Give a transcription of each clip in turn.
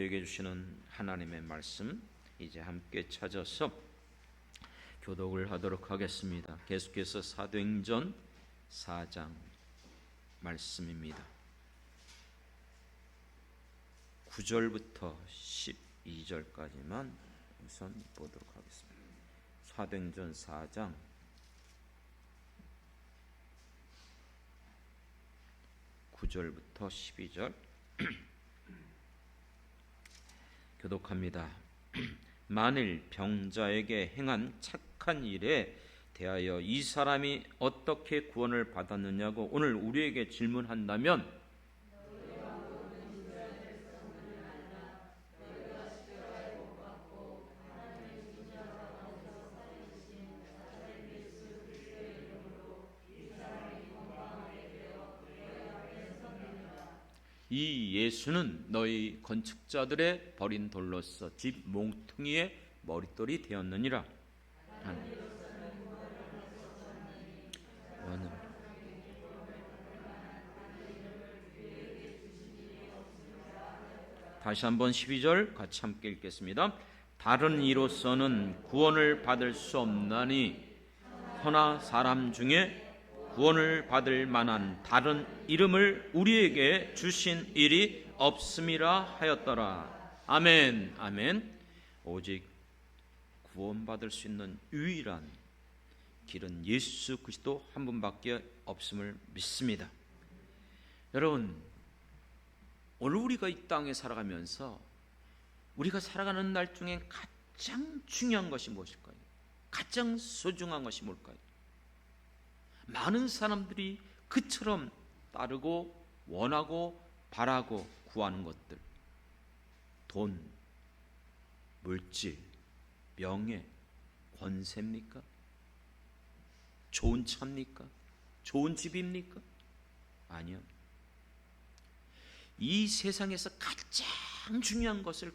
우리에게 주시는 하나님의 말씀 이제 함께 찾아서 교독을 하도록 하겠습니다. 계속해서 사도행전 4장 말씀입니다. 9절부터 12절까지만 우선 보도록 하겠습니다. 사도행전 4장 9절부터 12절 교독합니다. 만일 병자에게 행한 착한 일에 대하여 이 사람이 어떻게 구원을 받았느냐고 오늘 우리에게 질문한다면 이 예수는 너희 건축자들의 버린 돌로서 집 몽퉁이의 머릿돌이 되었느니라. 다시 한번 12절 같이 함께 읽겠습니다. 다른 이로서는 구원을 받을 수 없나니 허나 사람 중에 구원을 받을 만한 다른 이름을 우리에게 주신 일이 없음이라 하였더라. 아멘. 아멘. 오직 구원받을 수 있는 유일한 길은 예수 그리스도 한 분밖에 없음을 믿습니다. 여러분, 오늘 우리가 이 땅에 살아가면서 우리가 살아가는 날 중에 가장 중요한 것이 무엇일까요? 가장 소중한 것이 뭘까요? 많은 사람들이 그처럼 따르고 원하고 바라고 구하는 것들, 돈, 물질, 명예, 권세입니까? 좋은 차입니까? 좋은 집입니까? 아니요. 이 세상에서 가장 중요한 것을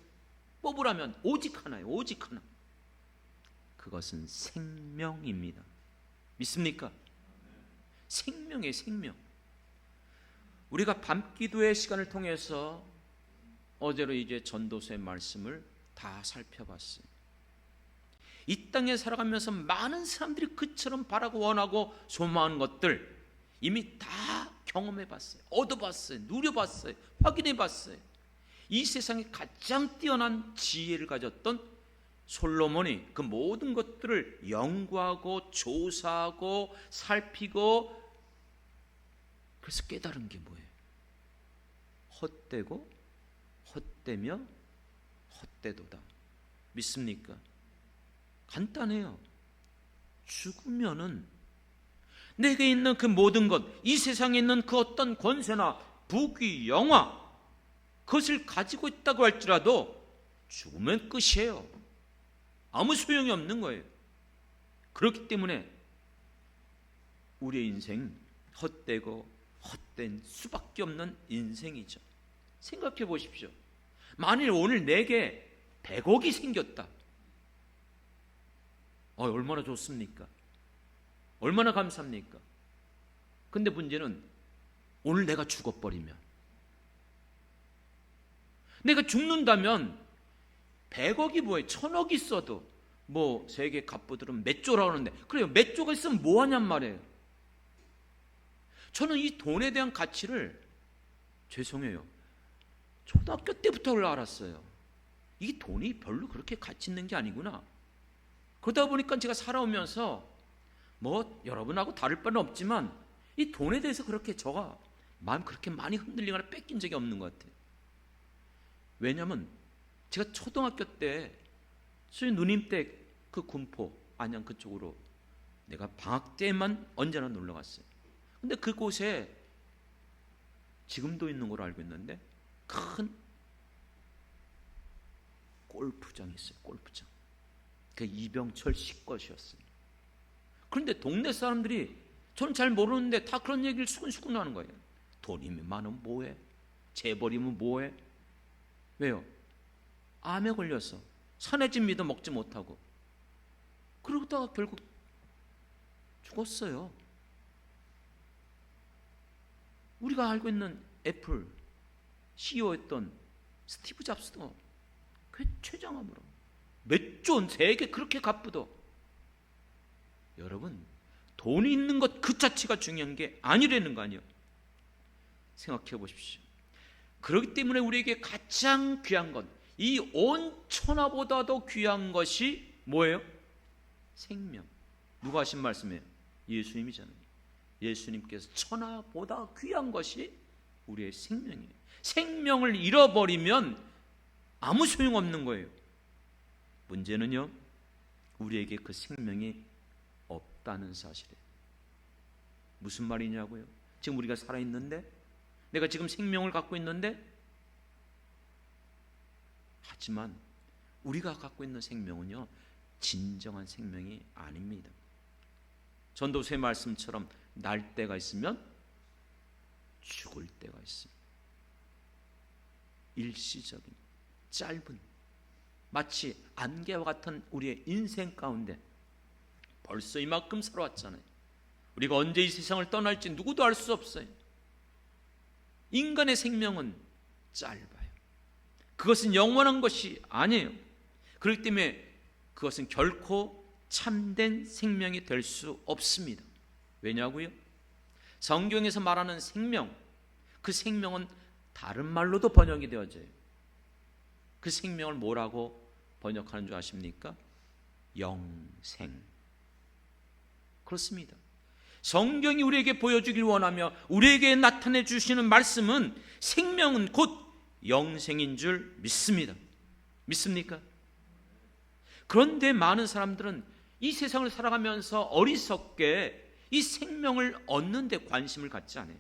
뽑으라면 오직 하나예요. 오직 하나. 그것은 생명입니다. 믿습니까? 생명의 생명. 우리가 밤기도의 시간을 통해서 어제로 이제 전도서의 말씀을 다 살펴봤어요. 이 땅에 살아가면서 많은 사람들이 그처럼 바라고 원하고 소망하는 것들 이미 다 경험해봤어요. 얻어봤어요. 누려봤어요. 확인해봤어요. 이 세상에 가장 뛰어난 지혜를 가졌던 솔로몬이 그 모든 것들을 연구하고 조사하고 살피고 그래서 깨달은 게 뭐예요? 헛되고 헛되며 헛되도다. 믿습니까? 간단해요. 죽으면은 내게 있는 그 모든 것, 이 세상에 있는 그 어떤 권세나 부귀, 영화 그것을 가지고 있다고 할지라도 죽으면 끝이에요. 아무 소용이 없는 거예요. 그렇기 때문에 우리의 인생 헛되고 헛된 수밖에 없는 인생이죠. 생각해 보십시오. 만일 오늘 내게 100억이 생겼다. 얼마나 좋습니까? 얼마나 감사합니까? 근데 문제는 오늘 내가 죽어버리면, 내가 죽는다면 100억이 뭐예요? 1000억이 있어도 뭐 세계 갑부들은 몇 조라고 하는데 그래요. 몇 조가 있으면 뭐 하냔 말이에요. 저는 이 돈에 대한 가치를 죄송해요. 초등학교 때부터 알았어요. 이 돈이 별로 그렇게 가치 있는 게 아니구나. 그러다 보니까 제가 살아오면서 뭐 여러분하고 다를 바는 없지만 이 돈에 대해서 그렇게 저가 마음 그렇게 많이 흔들리거나 뺏긴 적이 없는 것 같아요. 왜냐하면 제가 초등학교 때 수희 누님 댁 그 군포 안양 그쪽으로 내가 방학 때만 언제나 놀러 갔어요. 근데 그곳에 지금도 있는 걸로 알고 있는데 큰 골프장이 있어요. 골프장. 그 이병철 씨 것이었어요. 그런데 동네 사람들이 저는 잘 모르는데 다 그런 얘기를 수근수근 하는 거예요. 돈이 많으면 뭐해? 재벌이면 뭐해? 왜요? 암에 걸려서 산의 진미도 먹지 못하고 그러다가 결국 죽었어요. 우리가 알고 있는 애플 CEO였던 스티브 잡스도 그 최장암으로 몇 조, 세계 그렇게 갚어도 여러분 돈이 있는 것 그 자체가 중요한 게 아니라는 거 아니에요. 생각해 보십시오. 그렇기 때문에 우리에게 가장 귀한 것, 이 온 천하보다도 귀한 것이 뭐예요? 생명. 누가 하신 말씀이에요? 예수님이잖아요. 예수님께서 천하보다 귀한 것이 우리의 생명이에요. 생명을 잃어버리면 아무 소용없는 거예요. 문제는요, 우리에게 그 생명이 없다는 사실이에요. 무슨 말이냐고요? 지금 우리가 살아있는데, 내가 지금 생명을 갖고 있는데, 하지만 우리가 갖고 있는 생명은요, 진정한 생명이 아닙니다. 전도서의 말씀처럼 날 때가 있으면 죽을 때가 있습니다. 일시적인, 짧은, 마치 안개와 같은 우리의 인생 가운데 벌써 이만큼 살아왔잖아요. 우리가 언제 이 세상을 떠날지 누구도 알 수 없어요. 인간의 생명은 짧아요. 그것은 영원한 것이 아니에요. 그렇기 때문에 그것은 결코 참된 생명이 될 수 없습니다. 왜냐고요? 성경에서 말하는 생명, 그 생명은 다른 말로도 번역이 되어져요. 그 생명을 뭐라고 번역하는 줄 아십니까? 영생. 그렇습니다. 성경이 우리에게 보여주길 원하며 우리에게 나타내 주시는 말씀은 생명은 곧 영생인 줄 믿습니다. 믿습니까? 그런데 많은 사람들은 이 세상을 살아가면서 어리석게 이 생명을 얻는 데 관심을 갖지 않아요.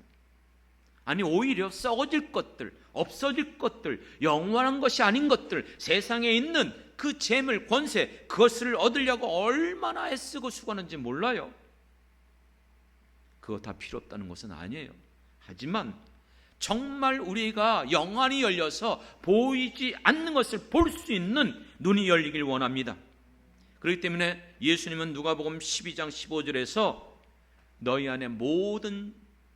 아니, 오히려 썩어질 것들, 없어질 것들, 영원한 것이 아닌 것들, 세상에 있는 그 재물, 권세, 그것을 얻으려고 얼마나 애쓰고 수고하는지 몰라요. 그거 다 필요 없다는 것은 아니에요. 하지만 정말 우리가 영안이 열려서 보이지 않는 것을 볼 수 있는 눈이 열리길 원합니다. 그렇기 때문에 예수님은 누가복음 12장 15절에서 너희 안에 모든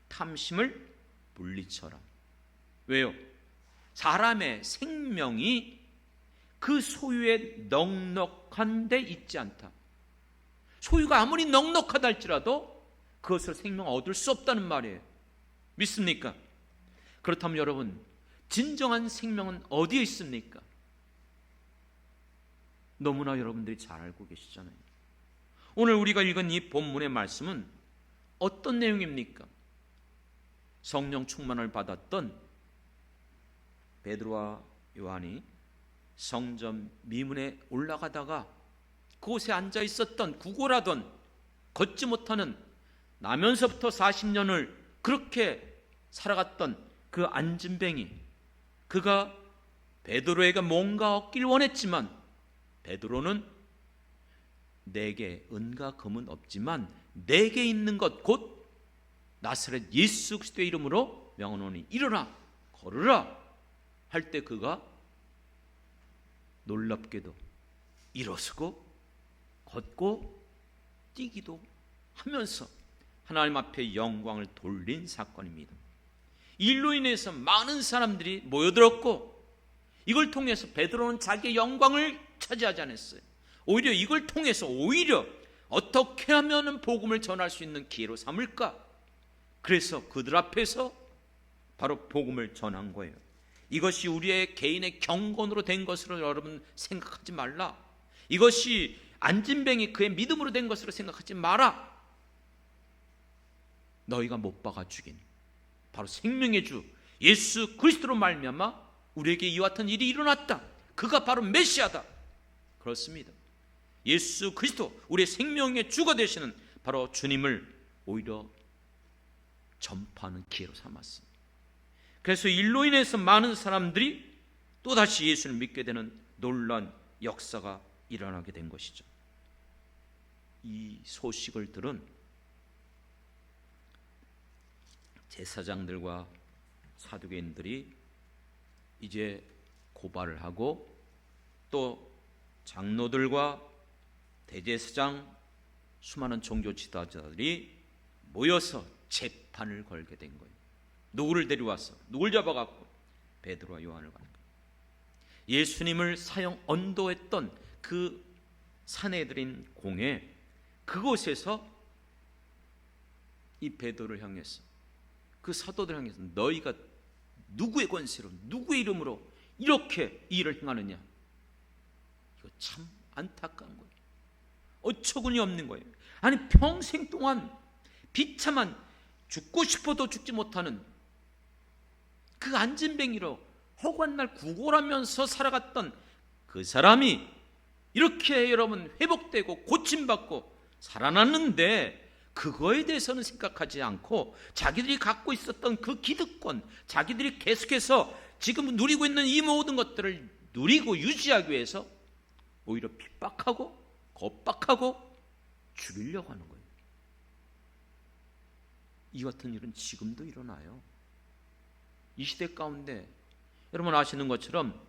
탐심을 물리쳐라. 왜요? 사람의 생명이 그 소유에 넉넉한 데 있지 않다. 소유가 아무리 넉넉하다 할지라도 그것을 생명을 얻을 수 없다는 말이에요. 믿습니까? 그렇다면 여러분, 진정한 생명은 어디에 있습니까? 너무나 여러분들이 잘 알고 계시잖아요. 오늘 우리가 읽은 이 본문의 말씀은 어떤 내용입니까? 성령 충만을 받았던 베드로와 요한이 성전 미문에 올라가다가 그곳에 앉아 있었던, 구걸하던, 걷지 못하는, 나면서부터 40년을 그렇게 살아갔던 그 안진뱅이, 그가 베드로에게 뭔가 얻길 원했지만 베드로는 내게 은과 금은 없지만 내게 있는 것 곧 나사렛 예수 그리스도의 이름으로 명하노니 일어나 걸으라 할 때 그가 놀랍게도 일어서고 걷고 뛰기도 하면서 하나님 앞에 영광을 돌린 사건입니다. 일로 인해서 많은 사람들이 모여들었고, 이걸 통해서 베드로는 자기의 영광을 차지하지 않았어요. 오히려 이걸 통해서 어떻게 하면 복음을 전할 수 있는 기회로 삼을까? 그래서 그들 앞에서 바로 복음을 전한 거예요. 이것이 우리의 개인의 경건으로 된 것으로 여러분 생각하지 말라. 이것이 안진뱅이 그의 믿음으로 된 것으로 생각하지 마라. 너희가 못 박아 죽인 바로 생명의 주 예수 그리스도로 말미암아 우리에게 이와 같은 일이 일어났다. 그가 바로 메시아다. 그렇습니다. 예수 그리스도, 우리의 생명의 주가 되시는 바로 주님을 오히려 전파하는 기회로 삼았습니다. 그래서 일로 인해서 많은 사람들이 또다시 예수를 믿게 되는 놀라운 역사가 일어나게 된 것이죠. 이 소식을 들은 제사장들과 사두개인들이 이제 고발을 하고 또 장로들과 대제사장, 수많은 종교 지도자들이 모여서 재판을 걸게 된 거예요. 누구를 데려와서 누굴 잡아갖고 베드로와 요한을 가는 거예요. 예수님을 사형 언도했던 그 사내들인 공회, 그곳에서 이 베드로를 향해서, 그 사도들 향해서 너희가 누구의 권세로 누구의 이름으로 이렇게 이 일을 행하느냐. 이거 참 안타까운 거예요. 어처구니 없는 거예요. 아니 평생 동안 비참한, 죽고 싶어도 죽지 못하는 그 안진뱅이로 허구한 날 구걸하면서 살아갔던 그 사람이 이렇게 여러분 회복되고 고침받고 살아났는데, 그거에 대해서는 생각하지 않고 자기들이 갖고 있었던 그 기득권, 자기들이 계속해서 지금 누리고 있는 이 모든 것들을 누리고 유지하기 위해서 오히려 핍박하고 겁박하고 죽이려고 하는 거예요. 이 같은 일은 지금도 일어나요. 이 시대 가운데 여러분 아시는 것처럼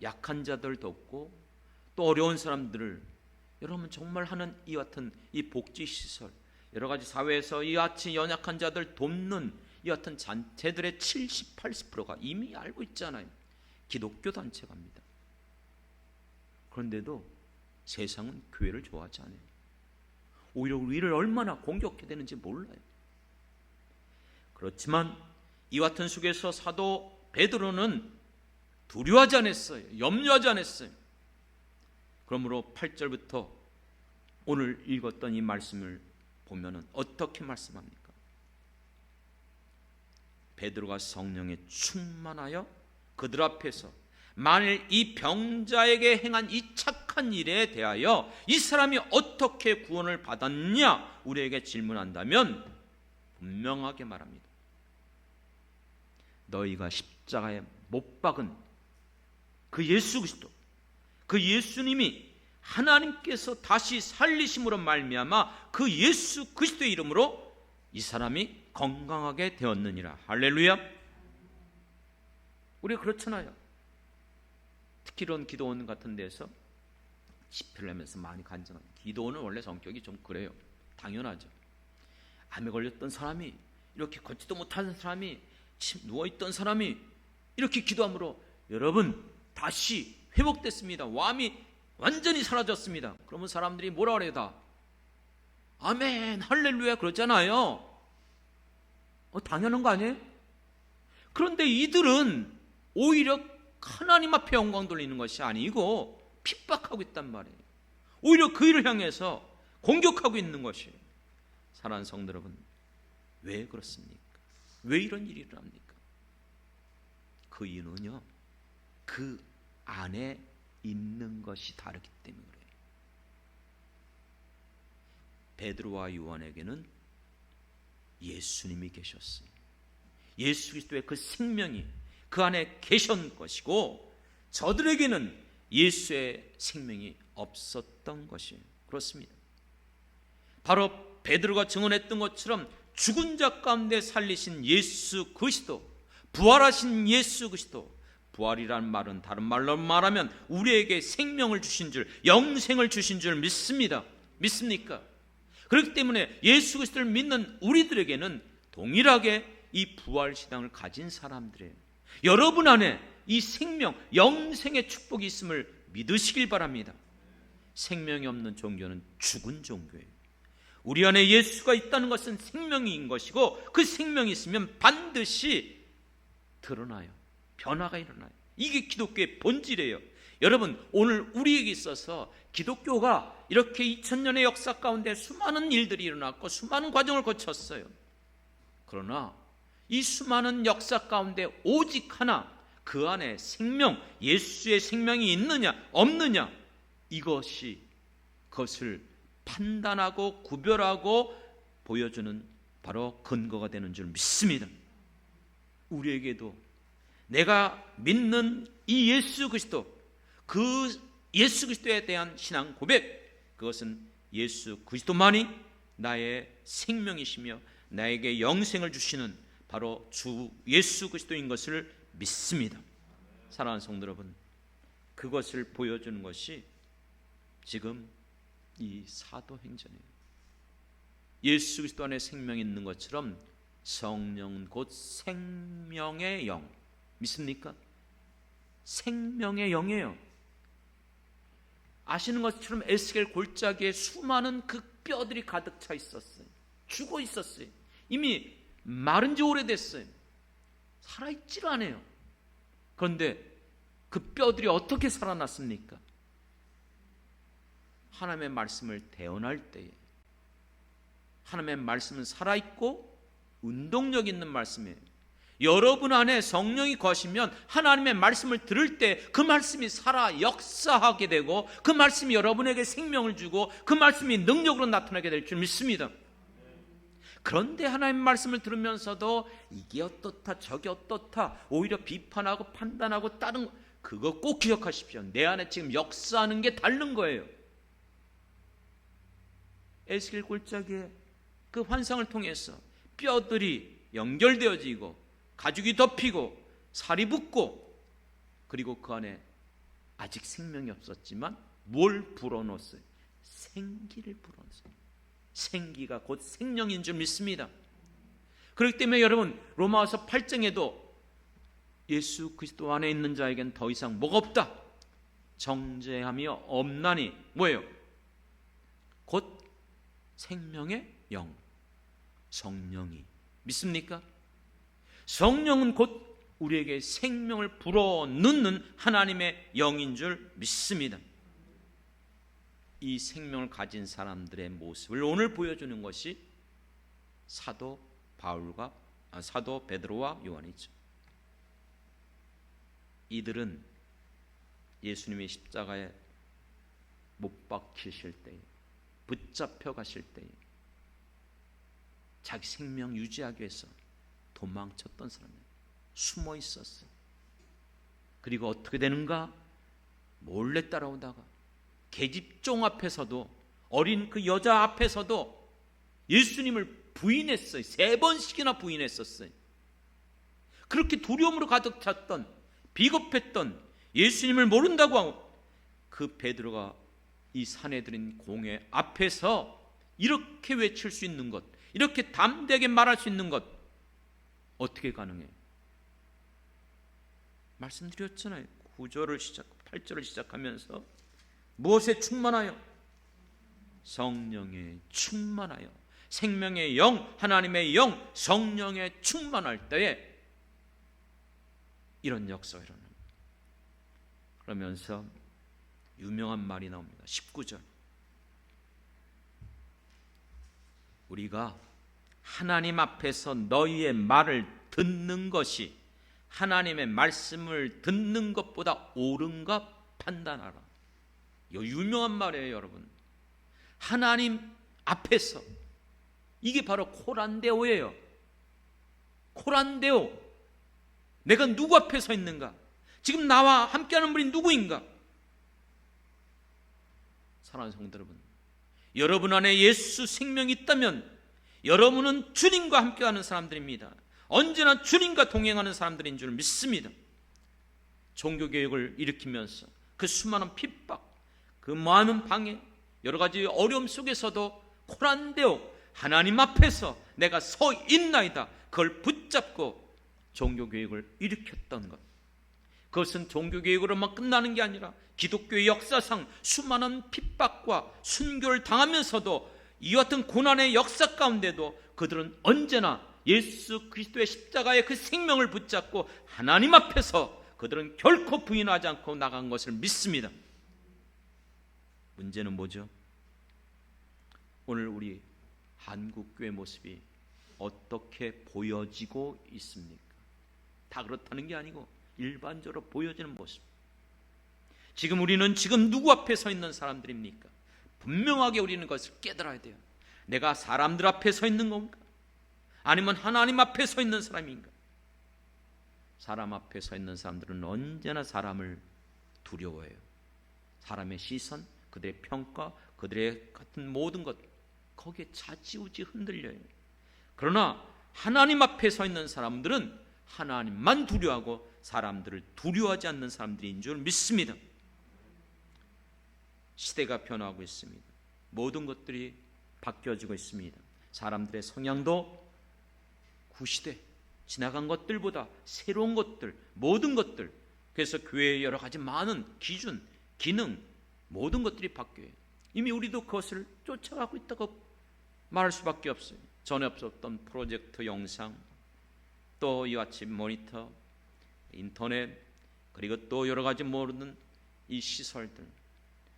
약한 자들 돕고 또 어려운 사람들을 여러분 정말 하는 이 같은 이 복지시설, 여러 가지 사회에서 이 같이 연약한 자들 돕는 이 같은 단체들의 70, 80%가 이미 알고 있잖아요. 기독교 단체갑니다. 그런데도 세상은 교회를 좋아하지 않아요. 오히려 우리를 얼마나 공격해야 되는지 몰라요. 그렇지만 이 같은 속에서 사도 베드로는 두려워하지 않았어요. 염려하지 않았어요. 그러므로 8절부터 오늘 읽었던 이 말씀을 보면은 어떻게 말씀합니까? 베드로가 성령에 충만하여 그들 앞에서 만일 이 병자에게 행한 이 착한 일에 대하여 이 사람이 어떻게 구원을 받았냐 우리에게 질문한다면 분명하게 말합니다. 너희가 십자가에 못 박은 그 예수 그리스도, 그 예수님이 하나님께서 다시 살리심으로 말미암아 그 예수 그리스도의 이름으로 이 사람이 건강하게 되었느니라. 할렐루야. 우리가 그렇잖아요. 특히 이런 기도원 같은 데서 집회를 하면서 많이 간증합니다. 기도원은 원래 성격이 좀 그래요. 당연하죠. 암에 걸렸던 사람이, 이렇게 걷지도 못하는 사람이, 누워있던 사람이 이렇게 기도함으로 여러분 다시 회복됐습니다. 암이 완전히 사라졌습니다. 그러면 사람들이 뭐라 그래요? 다 아멘 할렐루야 그러잖아요. 당연한 거 아니에요? 그런데 이들은 오히려 하나님 앞에 영광 돌리는 것이 아니고 핍박하고 있단 말이에요. 오히려 그 일을 향해서 공격하고 있는 것이에요. 사랑하는 성도 여러분, 왜 그렇습니까? 왜 이런 일이 일어납니까? 그 이유는요, 그 안에 있는 것이 다르기 때문에 그래요. 베드로와 요한에게는 예수님이 계셨어요. 예수 그리스도의 그 생명이 그 안에 계신 것이고, 저들에게는 예수의 생명이 없었던 것이에요. 그렇습니다. 바로 베드로가 증언했던 것처럼 죽은 자 가운데 살리신 예수 그리스도, 부활하신 예수 그리스도, 부활이라는 말은 다른 말로 말하면 우리에게 생명을 주신 줄, 영생을 주신 줄 믿습니다. 믿습니까? 그렇기 때문에 예수 그리스도를 믿는 우리들에게는 동일하게 이 부활신앙을 가진 사람들이에요. 여러분 안에 이 생명, 영생의 축복이 있음을 믿으시길 바랍니다. 생명이 없는 종교는 죽은 종교예요. 우리 안에 예수가 있다는 것은 생명인 것이고, 그 생명이 있으면 반드시 드러나요. 변화가 일어나요. 이게 기독교의 본질이에요. 여러분, 오늘 우리에게 있어서 기독교가 이렇게 2000년의 역사 가운데 수많은 일들이 일어났고 수많은 과정을 거쳤어요. 그러나 이 수많은 역사 가운데 오직 하나, 그 안에 생명, 예수의 생명이 있느냐 없느냐, 이것이 그것을 판단하고 구별하고 보여주는 바로 근거가 되는 줄 믿습니다. 우리에게도 내가 믿는 이 예수 그리스도, 그 예수 그리스도에 대한 신앙 고백, 그것은 예수 그리스도만이 나의 생명이시며 나에게 영생을 주시는 바로 주 예수 그리스도인 것을 믿습니다. 사랑하는 성도 여러분, 그것을 보여주는 것이 지금 이 사도행전이에요. 예수 그리스도 안에 생명이 있는 것처럼 성령은 곧 생명의 영, 믿습니까? 생명의 영이에요. 아시는 것처럼 에스겔 골짜기에 수많은 그 뼈들이 가득 차 있었어요. 죽어 있었어요. 이미 마른 지 오래됐어요. 살아있지를 않아요. 그런데 그 뼈들이 어떻게 살아났습니까? 하나님의 말씀을 대언할 때에, 하나님의 말씀은 살아있고 운동력 있는 말씀이에요. 여러분 안에 성령이 거시면 하나님의 말씀을 들을 때 그 말씀이 살아 역사하게 되고 그 말씀이 여러분에게 생명을 주고 그 말씀이 능력으로 나타나게 될 줄 믿습니다. 그런데 하나님의 말씀을 들으면서도 이게 어떻다 저게 어떻다 오히려 비판하고 판단하고 다른 그거 꼭 기억하십시오. 내 안에 지금 역사하는 게 다른 거예요. 에스겔 골짜기에 그 환상을 통해서 뼈들이 연결되어지고 가죽이 덮이고 살이 붙고 그리고 그 안에 아직 생명이 없었지만 뭘 불어넣었어요? 생기를 불어넣었어요. 생기가 곧 생명인 줄 믿습니다. 그렇기 때문에 여러분 로마서 8장에도 예수 그리스도 안에 있는 자에겐 더 이상 뭐가 없다? 정죄함이 없나니 뭐예요? 곧 생명의 영, 성령이 믿습니까? 성령은 곧 우리에게 생명을 불어넣는 하나님의 영인 줄 믿습니다. 이 생명을 가진 사람들의 모습을 오늘 보여주는 것이 사도 베드로와 요한이죠. 이들은 예수님이 십자가에 못 박히실 때에 붙잡혀 가실 때에 자기 생명 유지하기 위해서 도망쳤던 사람이에요. 숨어 있었어요. 그리고 어떻게 되는가? 몰래 따라오다가 계집종 앞에서도 어린 그 여자 앞에서도 예수님을 부인했어요. 3번씩이나 부인했었어요. 그렇게 두려움으로 가득 찼던 비겁했던 예수님을 모른다고 하고 그 베드로가 이 사내들인 공회 앞에서 이렇게 외칠 수 있는 것, 이렇게 담대하게 말할 수 있는 것 어떻게 가능해요? 말씀드렸잖아요. 8절을 시작하면서 무엇에 충만하여? 성령에 충만하여 생명의 영, 하나님의 영, 성령에 충만할 때에 이런 역사가 일어납니다. 그러면서 유명한 말이 나옵니다. 19절 우리가 하나님 앞에서 너희의 말을 듣는 것이 하나님의 말씀을 듣는 것보다 옳은가 판단하라. 이 유명한 말이에요, 여러분. 하나님 앞에서 이게 바로 코란데오예요. 코란데오. 내가 누구 앞에 서 있는가? 지금 나와 함께하는 분이 누구인가? 사랑하는 성도 여러분, 여러분 안에 예수 생명이 있다면 여러분은 주님과 함께하는 사람들입니다. 언제나 주님과 동행하는 사람들인 줄 믿습니다. 종교개혁을 일으키면서 그 수많은 핍박, 그 많은 방해, 여러 가지 어려움 속에서도 코란데오, 하나님 앞에서 내가 서 있나이다, 그걸 붙잡고 종교개혁을 일으켰던 것, 그것은 종교개혁으로만 끝나는 게 아니라 기독교의 역사상 수많은 핍박과 순교를 당하면서도 이와 같은 고난의 역사 가운데도 그들은 언제나 예수 그리스도의 십자가의 그 생명을 붙잡고 하나님 앞에서 그들은 결코 부인하지 않고 나간 것을 믿습니다. 문제는 뭐죠? 오늘 우리 한국교회 모습이 어떻게 보여지고 있습니까? 다 그렇다는 게 아니고 일반적으로 보여지는 모습. 지금 우리는 지금 누구 앞에 서 있는 사람들입니까? 분명하게 우리는 그것을 깨달아야 돼요. 내가 사람들 앞에 서 있는 건가? 아니면 하나님 앞에 서 있는 사람인가? 사람 앞에 서 있는 사람들은 언제나 사람을 두려워해요. 사람의 시선, 그들의 평가, 그들의 같은 모든 것, 거기에 좌지우지 흔들려요. 그러나 하나님 앞에 서 있는 사람들은 하나님만 두려워하고 사람들을 두려워하지 않는 사람들인 줄 믿습니다. 시대가 변화하고 있습니다. 모든 것들이 바뀌어지고 있습니다. 사람들의 성향도 구시대, 지나간 것들보다 새로운 것들, 모든 것들, 그래서 교회의 여러 가지 많은 기준, 기능, 모든 것들이 바뀌어요. 이미 우리도 그것을 쫓아가고 있다고 말할 수밖에 없어요. 전에 없었던 프로젝터 영상, 또 이와 같이 모니터, 인터넷, 그리고 또 여러 가지 모르는 이 시설들,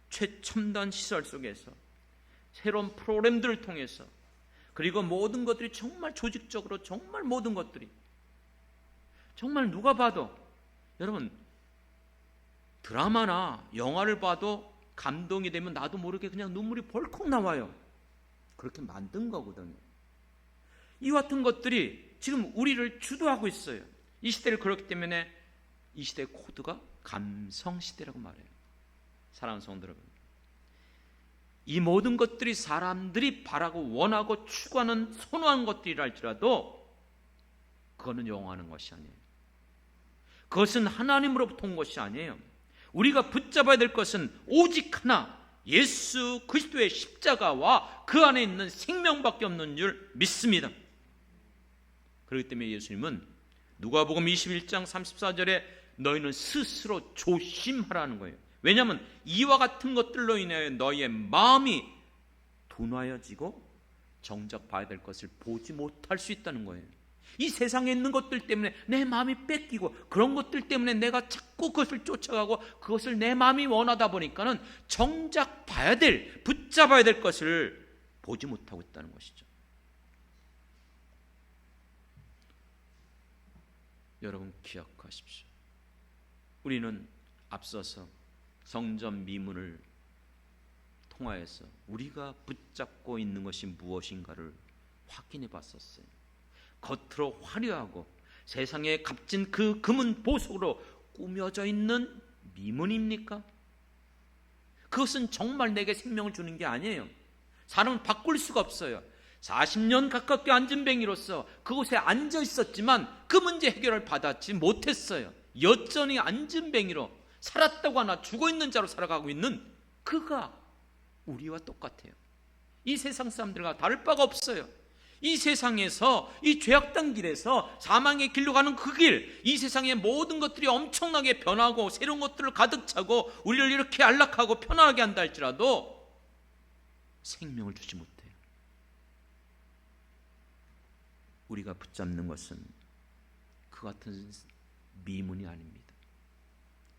최첨단 시설 속에서 새로운 프로그램들을 통해서, 그리고 모든 것들이 정말 조직적으로, 정말 모든 것들이 정말 누가 봐도, 여러분 드라마나 영화를 봐도 감동이 되면 나도 모르게 그냥 눈물이 벌컥 나와요. 그렇게 만든 거거든요. 이와 같은 것들이 지금 우리를 주도하고 있어요. 이 시대를 그렇기 때문에 이 시대의 코드가 감성 시대라고 말해요. 사랑하는 성도 여러분, 이 모든 것들이 사람들이 바라고 원하고 추구하는 선호한 것들이라 할지라도 그거는 영원한 것이 아니에요. 그것은 하나님으로부터 온 것이 아니에요. 우리가 붙잡아야 될 것은 오직 하나, 예수 그리스도의 십자가와 그 안에 있는 생명밖에 없는 줄 믿습니다. 그렇기 때문에 예수님은 누가복음 21장 34절에 너희는 스스로 조심하라는 거예요. 왜냐하면 이와 같은 것들로 인해 너희의 마음이 둔하여지고 정작 봐야 될 것을 보지 못할 수 있다는 거예요. 이 세상에 있는 것들 때문에 내 마음이 뺏기고, 그런 것들 때문에 내가 자꾸 그것을 쫓아가고 그것을 내 마음이 원하다 보니까는 정작 봐야 될, 붙잡아야 될 것을 보지 못하고 있다는 것이죠. 여러분 기억하십시오. 우리는 앞서서 성전 미문을 통하여서 우리가 붙잡고 있는 것이 무엇인가를 확인해 봤었어요. 겉으로 화려하고 세상에 값진 그 금은 보석으로 꾸며져 있는 미문입니까? 그것은 정말 내게 생명을 주는 게 아니에요. 사람은 바꿀 수가 없어요. 40년 가깝게 안진뱅이로서 그곳에 앉아 있었지만 그 문제 해결을 받았지 못했어요. 여전히 안진뱅이로 살았다고 하나 죽어 있는 자로 살아가고 있는 그가 우리와 똑같아요. 이 세상 사람들과 다를 바가 없어요. 이 세상에서, 이 죄악된 길에서 사망의 길로 가는 그 길, 이 세상의 모든 것들이 엄청나게 변하고 새로운 것들을 가득 차고 우리를 이렇게 안락하고 편안하게 한다 할지라도 생명을 주지 못해요. 우리가 붙잡는 것은 그 같은 미문이 아닙니다.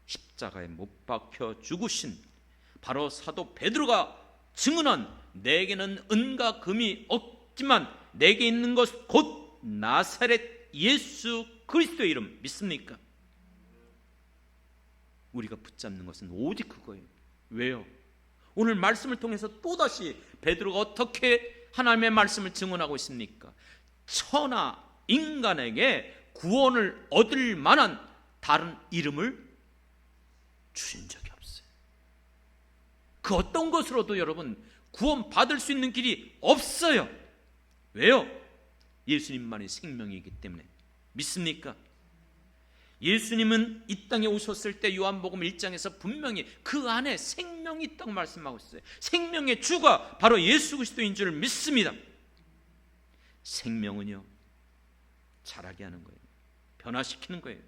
십자가에 못 박혀 죽으신 바로 사도 베드로가 증언한 내게는 은과 금이 없지만 내게 있는 것 곧 나사렛 예수 그리스도의 이름 믿습니까? 우리가 붙잡는 것은 오직 그거예요. 왜요? 오늘 말씀을 통해서 또다시 베드로가 어떻게 하나님의 말씀을 증언하고 있습니까? 천하 인간에게 구원을 얻을 만한 다른 이름을 주신 적이 없어요. 그 어떤 것으로도 여러분 구원 받을 수 있는 길이 없어요. 왜요? 예수님만이 생명이기 때문에. 믿습니까? 예수님은 이 땅에 오셨을 때 요한복음 1장에서 분명히 그 안에 생명이 있다고 말씀하고 있어요. 생명의 주가 바로 예수 그리스도인 줄 믿습니다. 생명은요, 자라게 하는 거예요. 변화시키는 거예요.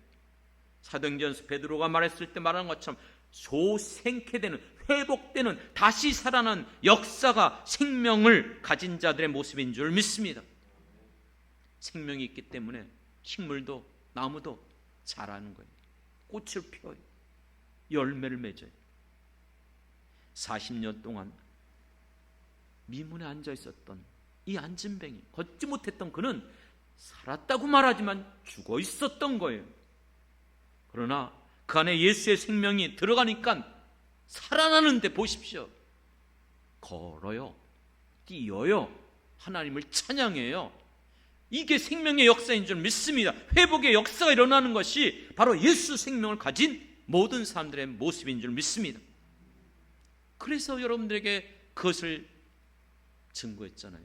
사도행전서 베드로가 말했을 때 말하는 것처럼 소생케 되는, 회복되는, 다시 살아나는 역사가 생명을 가진 자들의 모습인 줄 믿습니다. 생명이 있기 때문에 식물도 나무도 자라는 거예요. 꽃을 피워요. 열매를 맺어요. 40년 동안 미문에 앉아 있었던 이 안진뱅이, 걷지 못했던 그는 살았다고 말하지만 죽어 있었던 거예요. 그러나 그 안에 예수의 생명이 들어가니까 살아나는데 보십시오. 걸어요. 뛰어요. 하나님을 찬양해요. 이게 생명의 역사인 줄 믿습니다. 회복의 역사가 일어나는 것이 바로 예수 생명을 가진 모든 사람들의 모습인 줄 믿습니다. 그래서 여러분들에게 그것을 증거했잖아요.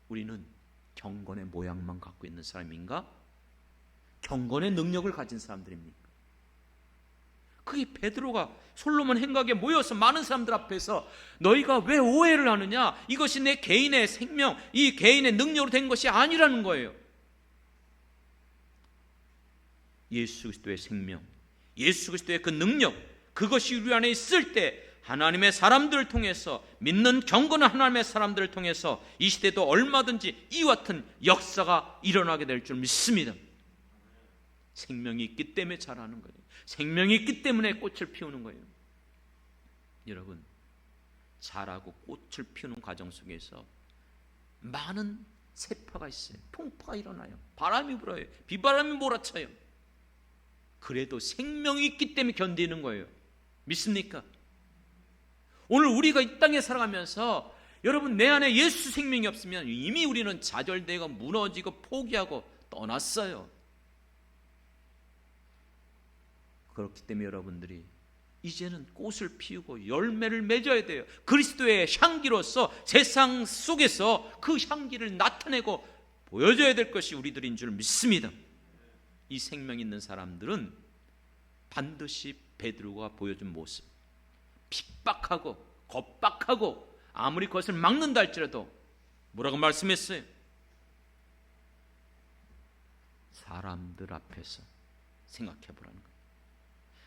우리는 경건의 모양만 갖고 있는 사람인가? 경건의 능력을 가진 사람들입니까? 그게 베드로가 솔로몬 행각에 모여서 많은 사람들 앞에서 너희가 왜 오해를 하느냐? 이것이 내 개인의 생명, 이 개인의 능력으로 된 것이 아니라는 거예요. 예수 그리스도의 생명, 예수 그리스도의 그 능력, 그것이 우리 안에 있을 때 하나님의 사람들을 통해서, 믿는 경건한 하나님의 사람들을 통해서 이 시대도 얼마든지 이와 같은 역사가 일어나게 될 줄 믿습니다. 생명이 있기 때문에 자라는 거예요. 생명이 있기 때문에 꽃을 피우는 거예요. 여러분, 자라고 꽃을 피우는 과정 속에서 많은 세파가 있어요. 풍파가 일어나요. 바람이 불어요. 비바람이 몰아쳐요. 그래도 생명이 있기 때문에 견디는 거예요. 믿습니까? 오늘 우리가 이 땅에 살아가면서 여러분, 내 안에 예수 생명이 없으면 이미 우리는 좌절되고 무너지고 포기하고 떠났어요. 그렇기 때문에 여러분들이 이제는 꽃을 피우고 열매를 맺어야 돼요. 그리스도의 향기로서 세상 속에서 그 향기를 나타내고 보여줘야 될 것이 우리들인 줄 믿습니다. 이 생명 있는 사람들은 반드시 베드로가 보여준 모습, 핍박하고 겁박하고 아무리 그것을 막는다 할지라도 뭐라고 말씀했어요? 사람들 앞에서 생각해 보라는 거예요.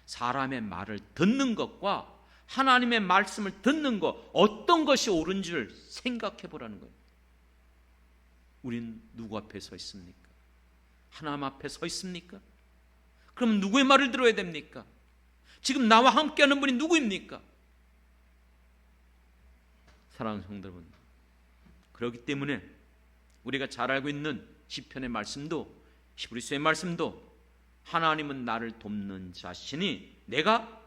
사람의 말을 듣는 것과 하나님의 말씀을 듣는 것, 어떤 것이 옳은지를 생각해 보라는 거예요. 우린 누구 앞에 서 있습니까? 하나님 앞에 서 있습니까? 그럼 누구의 말을 들어야 됩니까? 지금 나와 함께하는 분이 누구입니까? 사랑하는 성도 여러분, 그렇기 때문에 우리가 잘 알고 있는 시편의 말씀도, 히브리서의 말씀도, 하나님은 나를 돕는 자시니 내가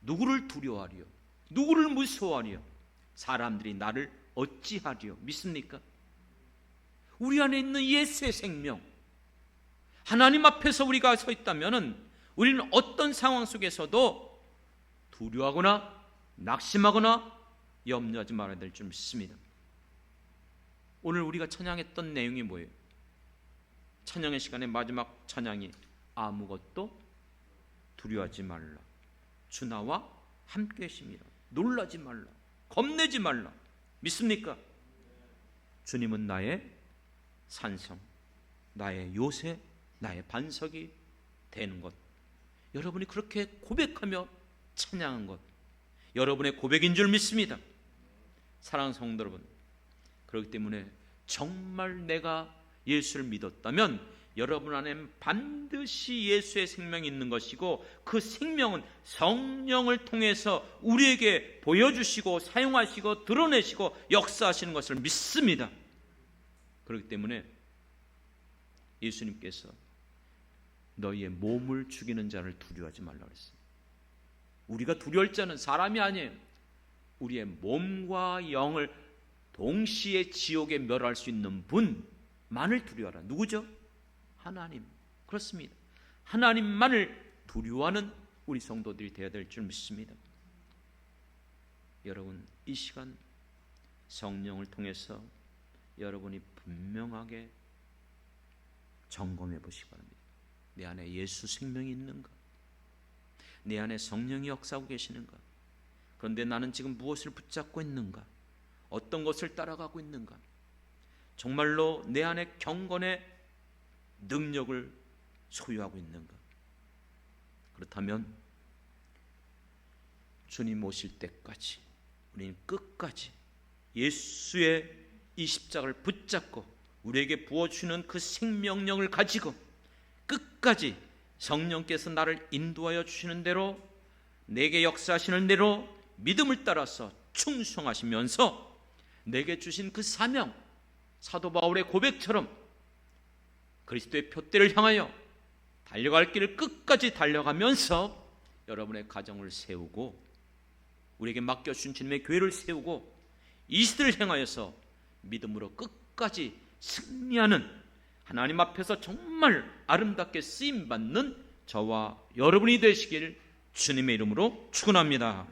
누구를 두려워하리요? 누구를 무서워하리요? 사람들이 나를 어찌하리요? 믿습니까? 우리 안에 있는 예수의 생명, 하나님 앞에서 우리가 서 있다면 우리는 어떤 상황 속에서도 두려워하거나 낙심하거나 염려하지 말아야 될 줄 믿습니다. 오늘 우리가 찬양했던 내용이 뭐예요? 찬양의 시간에 마지막 찬양이 아무것도 두려워하지 말라, 주 나와 함께 계심이라, 놀라지 말라, 겁내지 말라. 믿습니까? 주님은 나의 산성, 나의 요새, 나의 반석이 되는 것, 여러분이 그렇게 고백하며 찬양한 것, 여러분의 고백인 줄 믿습니다. 사랑하는 성도 여러분, 그렇기 때문에 정말 내가 예수를 믿었다면 여러분 안에 반드시 예수의 생명이 있는 것이고, 그 생명은 성령을 통해서 우리에게 보여주시고 사용하시고 드러내시고 역사하시는 것을 믿습니다. 그렇기 때문에 예수님께서 너희의 몸을 죽이는 자를 두려워하지 말라 그랬어요. 우리가 두려울 자는 사람이 아니에요. 우리의 몸과 영을 동시에 지옥에 멸할 수 있는 분만을 두려워하라. 누구죠? 하나님. 그렇습니다. 하나님만을 두려워하는 우리 성도들이 되어야 될 줄 믿습니다. 여러분, 이 시간 성령을 통해서 여러분이 분명하게 점검해 보시기 바랍니다. 내 안에 예수 생명이 있는가? 내 안에 성령이 역사하고 계시는가? 그런데 나는 지금 무엇을 붙잡고 있는가? 어떤 것을 따라가고 있는가? 정말로 내 안에 경건의 능력을 소유하고 있는가? 그렇다면 주님 오실 때까지 우리는 끝까지 예수의 이 십자가를 붙잡고 우리에게 부어주는 그 생명력을 가지고 끝까지 성령께서 나를 인도하여 주시는 대로, 내게 역사하시는 대로 믿음을 따라서 충성하시면서 내게 주신 그 사명, 사도 바울의 고백처럼 그리스도의 표대를 향하여 달려갈 길을 끝까지 달려가면서 여러분의 가정을 세우고 우리에게 맡겨주신 주님의 교회를 세우고 이 시대를 향하여서 믿음으로 끝까지 승리하는, 하나님 앞에서 정말 아름답게 쓰임받는 저와 여러분이 되시길 주님의 이름으로 축원합니다.